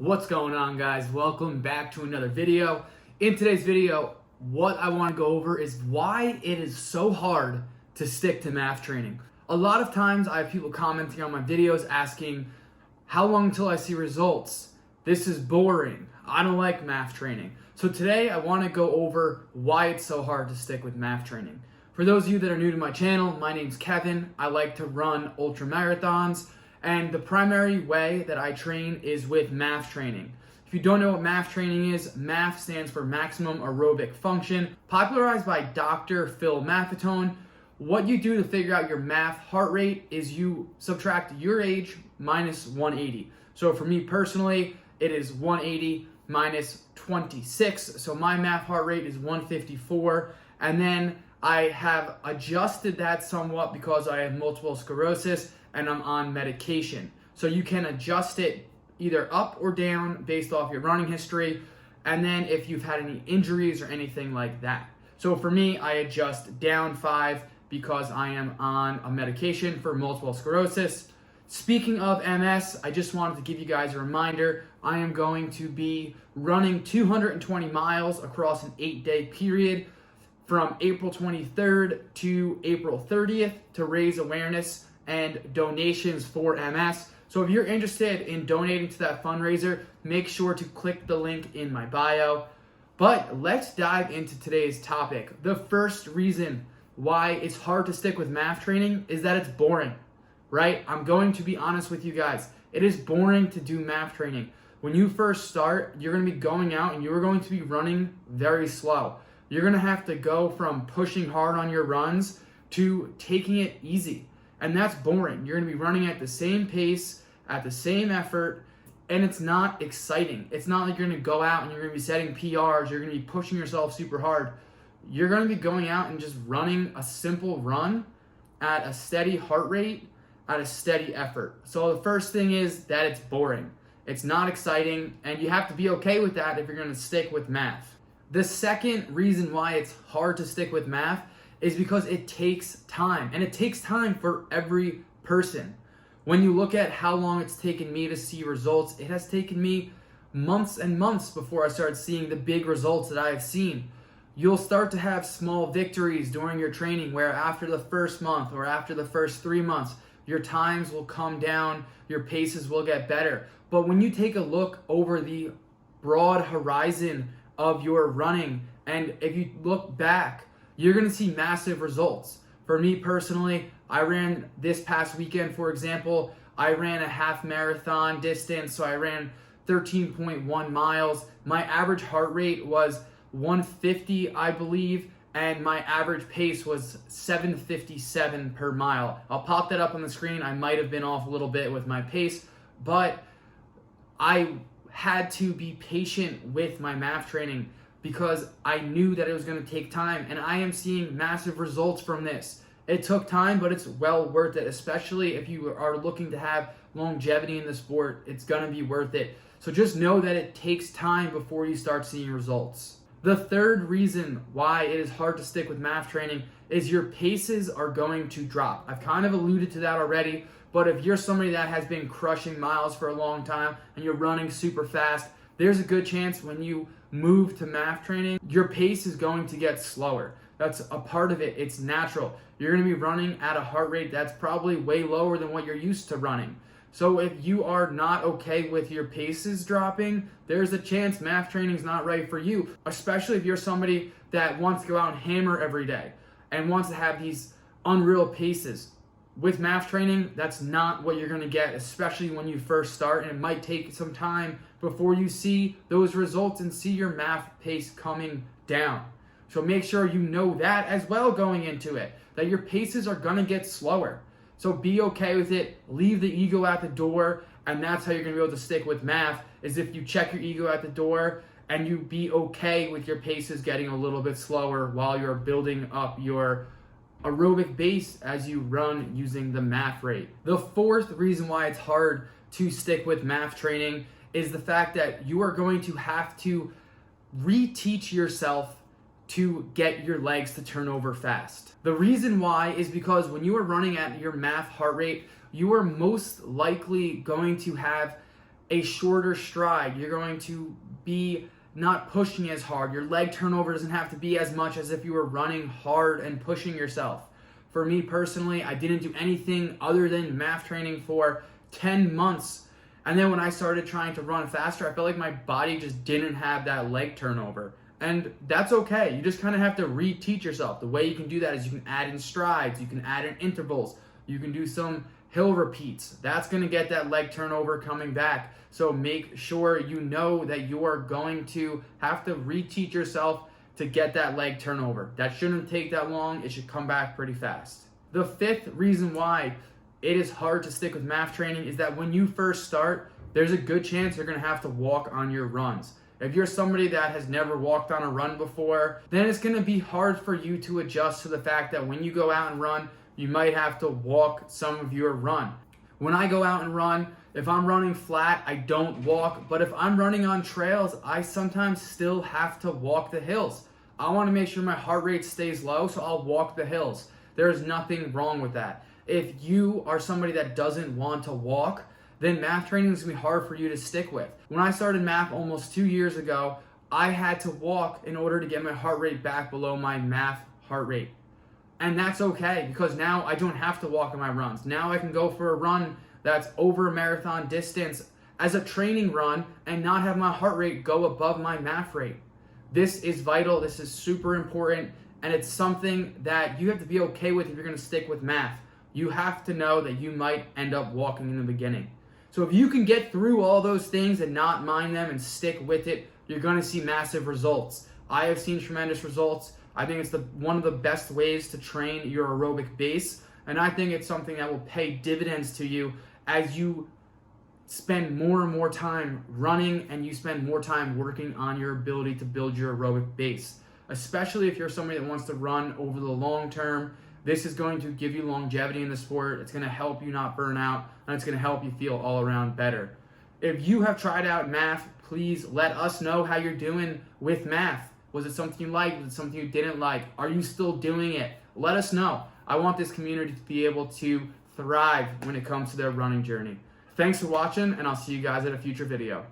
What's going on, guys? Welcome back to another video. In today's video, what I want to go over is why it is so hard to stick to MAF training. A lot of times I have people commenting on my videos asking, how long until I see results? This is boring. I don't like MAF training. So today I want to go over why it's so hard to stick with MAF training. For those of you that are new to my channel, my name's Kevin. I like to run ultra marathons. And the primary way that I train is with MAF training. If you don't know what MAF training is, MAF stands for Maximum Aerobic Function, popularized by Dr. Phil Maffetone. What you do to figure out your MAF heart rate is you subtract your age minus 180. So for me personally, it is 180 minus 26. So my MAF heart rate is 154. And then I have adjusted that somewhat because I have multiple sclerosis and I'm on medication. So you can adjust it either up or down based off your running history, and then if you've had any injuries or anything like that. So for me, I adjust down 5 because I am on a medication for multiple sclerosis. Speaking of MS, I just wanted to give you guys a reminder. I am going to be running 220 miles across an 8-day period from April 23rd to April 30th to raise awareness and donations for MS. So if you're interested in donating to that fundraiser, make sure to click the link in my bio. But let's dive into today's topic. The first reason why it's hard to stick with MAF training is that it's boring, right? I'm going to be honest with you guys. It is boring to do MAF training. When you first start, you're going to be going out and you're going to be running very slow. You're going to have to go from pushing hard on your runs to taking it easy. And that's boring. You're gonna be running at the same pace, at the same effort, and it's not exciting. It's not like you're gonna go out and you're gonna be setting PRs, you're gonna be pushing yourself super hard. You're gonna be going out and just running a simple run at a steady heart rate, at a steady effort. So the first thing is that it's boring. It's not exciting, and you have to be okay with that if you're gonna stick with MAF. The second reason why it's hard to stick with MAF is because it takes time, and it takes time for every person. When you look at how long it's taken me to see results, it has taken me months and months before I start seeing the big results that I have seen. You'll start to have small victories during your training where after the first month or after the first 3 months, your times will come down, your paces will get better. But when you take a look over the broad horizon of your running, and if you look back, you're gonna see massive results. For me personally, I ran this past weekend, for example, I ran a half marathon distance, so I ran 13.1 miles. My average heart rate was 150, I believe, and my average pace was 7:57 per mile. I'll pop that up on the screen. I might have been off a little bit with my pace, but I had to be patient with my MAF training because I knew that it was going to take time, and I am seeing massive results from this. It took time, but it's well worth it, especially if you are looking to have longevity in the sport. It's going to be worth it. So just know that it takes time before you start seeing results. The third reason why it is hard to stick with MAF training is your paces are going to drop. I've kind of alluded to that already, but if you're somebody that has been crushing miles for a long time and you're running super fast, there's a good chance when you move to MAF training, your pace is going to get slower. That's a part of it. It's natural. You're going to be running at a heart rate that's probably way lower than what you're used to running. So if you are not okay with your paces dropping, there's a chance MAF training is not right for you, especially if you're somebody that wants to go out and hammer every day and wants to have these unreal paces. With MAF training, that's not what you're going to get, especially when you first start, and it might take some time before you see those results and see your MAF pace coming down. So make sure you know that as well going into it, that your paces are going to get slower. So be okay with it, leave the ego at the door, and that's how you're going to be able to stick with MAF, is if you check your ego at the door and you be okay with your paces getting a little bit slower while you're building up your aerobic base as you run using the MAF rate. The fourth reason why it's hard to stick with MAF training is the fact that you are going to have to reteach yourself to get your legs to turn over fast. The reason why is because when you are running at your MAF heart rate, you are most likely going to have a shorter stride. You're going to be not pushing as hard. Your leg turnover doesn't have to be as much as if you were running hard and pushing yourself. For me personally, I didn't do anything other than MAF training for 10 months. And then when I started trying to run faster, I felt like my body just didn't have that leg turnover. And that's okay. You just kind of have to reteach yourself. The way you can do that is you can add in strides, you can add in intervals, you can do some hill repeats. That's going to get that leg turnover coming back. So make sure you know that you are going to have to reteach yourself to get that leg turnover. That shouldn't take that long. It should come back pretty fast. The fifth reason why it is hard to stick with MAF training is that when you first start, there's a good chance you're going to have to walk on your runs. If you're somebody that has never walked on a run before, then it's going to be hard for you to adjust to the fact that when you go out and run, you might have to walk some of your run. When I go out and run, if I'm running flat, I don't walk. But if I'm running on trails, I sometimes still have to walk the hills. I want to make sure my heart rate stays low, so I'll walk the hills. There's nothing wrong with that. If you are somebody that doesn't want to walk, then MAF training is going to be hard for you to stick with. When I started MAF almost 2 years ago, I had to walk in order to get my heart rate back below my MAF heart rate. And that's okay, because now I don't have to walk on my runs. Now I can go for a run that's over a marathon distance as a training run and not have my heart rate go above my MAF rate. This is vital, this is super important, and it's something that you have to be okay with if you're going to stick with MAF. You have to know that you might end up walking in the beginning. So if you can get through all those things and not mind them and stick with it, you're going to see massive results. I have seen tremendous results. I think it's one of the best ways to train your aerobic base, and I think it's something that will pay dividends to you as you spend more and more time running and you spend more time working on your ability to build your aerobic base. Especially if you're somebody that wants to run over the long term, this is going to give you longevity in the sport. It's going to help you not burn out, and it's going to help you feel all around better. If you have tried out MAF, please let us know how you're doing with MAF. Was it something you liked? Was it something you didn't like? Are you still doing it? Let us know. I want this community to be able to thrive when it comes to their running journey. Thanks for watching, and I'll see you guys at a future video.